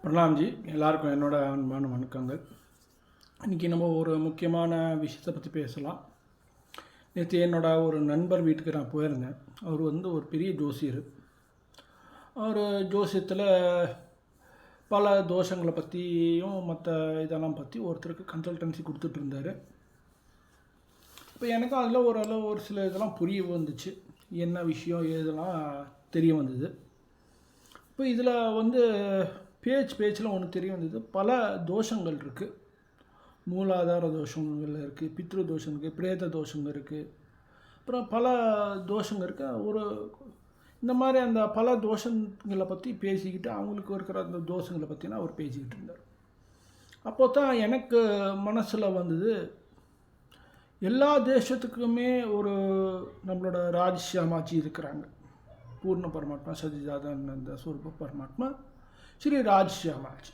பிரணாம்ஜி, எல்லாருக்கும் என்னோட அன்பான வணக்கங்கள். இன்றைக்கி நம்ம ஒரு முக்கியமான விஷயத்தை பற்றி பேசலாம். நேற்று என்னோட ஒரு நண்பர் வீட்டுக்கு நான் போயிருந்தேன். அவர் ஒரு பெரிய ஜோசியர். அவர் ஜோசியத்தில் பல தோஷங்களை பற்றியும் மற்ற இதெல்லாம் பற்றி ஒருத்தருக்கு கன்சல்டன்சி கொடுத்துட்டு இருந்தார். இப்போ எனக்கும் அதில் ஓரளவு ஒரு சில இதெல்லாம் புரிய வந்துச்சு, என்ன விஷயம் இதெல்லாம் தெரிய வந்தது. இப்போ இதில் பேச்சில் ஒன்று தெரிய வந்தது. பல தோஷங்கள் இருக்குது. மூலாதார தோஷங்கள் இருக்குது, பித்ரு தோஷம் இருக்குது, பிரேத தோஷங்கள் இருக்குது, அப்புறம் பல தோஷங்கள் இருக்குது. இந்த மாதிரி அந்த பல தோஷங்களை பற்றி பேசிக்கிட்டு அவங்களுக்கு இருக்கிற அந்த தோஷங்களை பற்றினா அவர் பேசிக்கிட்டு இருந்தார். அப்போ தான் எனக்கு மனசில் வந்தது, எல்லா தேசத்துக்குமே ஒரு நம்மளோட ராஜ்ஷியாமாஜி இருக்கிறாங்க. பூர்ண பரமாத்மா சச்சிதானந்த ஸ்வரூப பரமாத்மா ஸ்ரீ ராஜ்ஷியாமாஜி.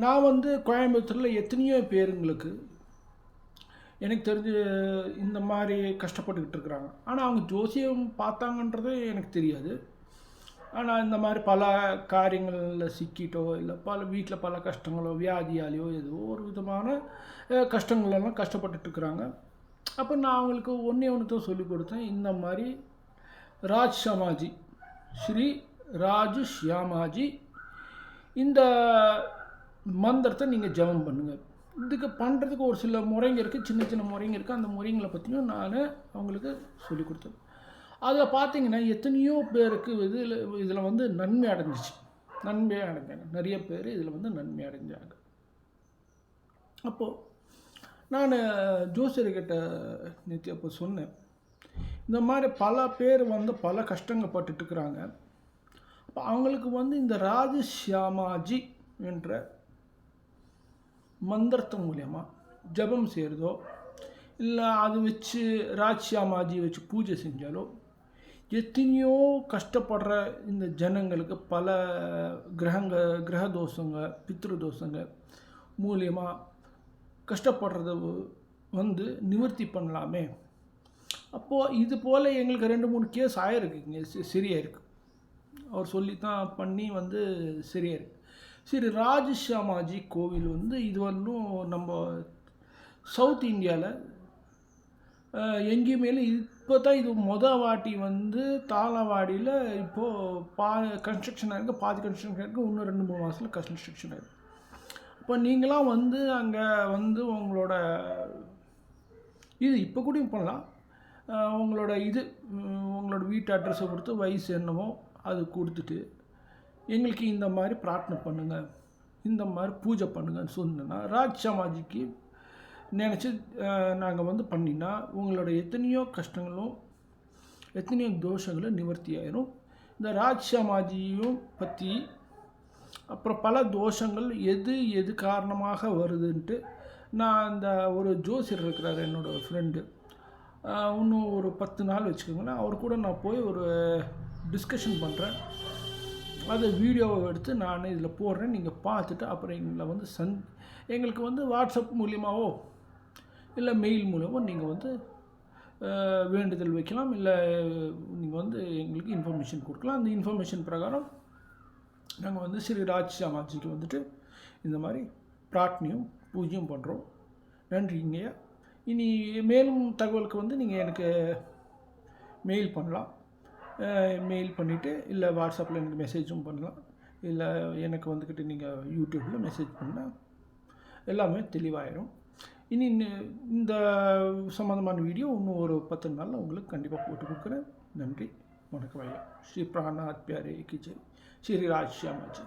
நான் கோயம்புத்தூரில் எத்தனையோ பேருங்களுக்கு எனக்கு தெரிஞ்சு இந்த மாதிரி கஷ்டப்பட்டுக்கிட்டு இருக்கிறாங்க. ஆனால் அவங்க ஜோசியம் பார்த்தாங்கன்றது எனக்கு தெரியாது. ஆனால் இந்த மாதிரி பல காரியங்களில் சிக்கிட்டோ இல்லை வீட்டில் பல கஷ்டங்களோ வியாதியாலேயோ ஏதோ ஒரு விதமான கஷ்டங்களெல்லாம் கஷ்டப்பட்டுருக்குறாங்க. அப்போ நான் அவங்களுக்கு ஒன்று தான் சொல்லிக் கொடுத்தேன். இந்த மாதிரி ராஜ்ஷியாமாஜி, ஸ்ரீ ராஜ்ஷியாமாஜி, இந்த மந்திரத்தை நீங்கள் ஜெபம் பண்ணுங்கள். இதுக்கு பண்ணுறதுக்கு ஒரு சில முறைங்க இருக்குது, சின்ன சின்ன முறைங்க இருக்குது. அந்த முறைங்களை பற்றியும் நான் அவங்களுக்கு சொல்லிக் கொடுத்தேன். அதில் பார்த்தீங்கன்னா எத்தனையோ பேருக்கு இதில் நன்மை அடைஞ்சிச்சு, நன்மையாக அடைஞ்சாங்க. நிறைய பேர் இதில் நன்மை அடைஞ்சாங்க. அப்போது நான் ஜோசியர்கிட்ட நேற்று அப்போ சொன்னேன், இந்த மாதிரி பல பேர் பல கஷ்டங்கள் பட்டுட்டுருக்குறாங்க. அப்போ அவங்களுக்கு இந்த ராஜ்ஷியாமாஜி என்ற மந்திரத்து மூலயமா ஜபம் செய்கிறதோ இல்லை அது வச்சு ராஜ்ஷியாமாஜி வச்சு பூஜை செஞ்சாலோ எத்தனையோ கஷ்டப்படுற இந்த ஜனங்களுக்கு பல கிரக தோஷங்க, பித்ரு தோஷங்க மூலியமாக கஷ்டப்படுறத நிவர்த்தி பண்ணலாமே. அப்போது இது போல் எங்களுக்கு 2-3 கேஸ் ஆகிருக்குங்க, சரியாக இருக்குது. அவர் சொல்லி தான் பண்ணி சரியாக இருக்குது. சரி, ராஜ்ஷியாமாஜி கோவில் இது நம்ம சவுத் இந்தியாவில் எங்கேயுமே இப்போ தான் இது வாட்டி தாளவாடியில் இப்போது கன்ஸ்ட்ரக்ஷன் ஆகிருக்கு. பாதி கன்ஸ்ட்ரக்ஷன் ஆகிருக்கு, இன்னும் 2-3 மாதத்தில் கன்ஸ்ட்ரக்ஷன் ஆகிருக்கு. இப்போ நீங்களாம் அங்கே உங்களோட இது இப்போ கூட பண்ணலாம். உங்களோட உங்களோட வீட்டு அட்ரஸை கொடுத்து வயசு என்னமோ அது கொடுத்துட்டு எங்களுக்கு இந்த மாதிரி பிரார்த்தனை பண்ணுங்கள், இந்த மாதிரி பூஜை பண்ணுங்கன்னு சொன்னேன்னா ராஜ்ஷியாமாஜிக்கு நினச்சி நாங்கள் பண்ணினா உங்களோட எத்தனையோ கஷ்டங்களும் எத்தனையோ தோஷங்களும் நிவர்த்தி ஆயிரும். இந்த ராஜ்ஷியாமாஜியும் பற்றி அப்புறம் பல தோஷங்கள் எது காரணமாக வருதுன்ட்டு நான் இந்த ஒரு ஜோசியர் இருக்கிறார், என்னோடய ஃப்ரெண்டு. இன்னும் ஒரு 10 நாள் வச்சுக்கோங்களேன், அவர் கூட நான் போய் ஒரு டிஸ்கஷன் பண்ணுறேன். அதை வீடியோவை எடுத்து நான் இதில் போடுறேன். நீங்கள் பார்த்துட்டு அப்புறம் எங்களை எங்களுக்கு வாட்ஸ்அப் மூலியமாகவோ இல்லை மெயில் மூலமோ நீங்கள் வேண்டுதல் வைக்கலாம், இல்லை நீங்கள் எங்களுக்கு இன்ஃபர்மேஷன் கொடுக்கலாம். அந்த இன்ஃபர்மேஷன் பிரகாரம் நாங்கள் ஸ்ரீ ராஜ்ஷியாமாஜிக்கு இந்த மாதிரி பிரார்த்தனையும் பூஜையும் பண்ணுறோம். நன்றிங்க. இனி மேலும் தகவலுக்கு நீங்கள் எனக்கு மெயில் பண்ணலாம். மெயில் பண்ணிவிட்டு இல்லை வாட்ஸ்அப்பில் எனக்கு மெசேஜும் பண்ணலாம். இல்லை எனக்கு நீங்கள் யூடியூப்பில் மெசேஜ் பண்ணால் எல்லாமே தெளிவாயிடும். இனி இந்த சம்மந்தமான வீடியோ இன்னும் ஒரு 10 நாளில் உங்களுக்கு கண்டிப்பாக போட்டு கொடுக்குறேன். நன்றி, வணக்கம் ஐயா. ஸ்ரீ பிராணநாத் பியாரே கி ஜெய். ஸ்ரீ ராஜ்ஷியாமாஜி.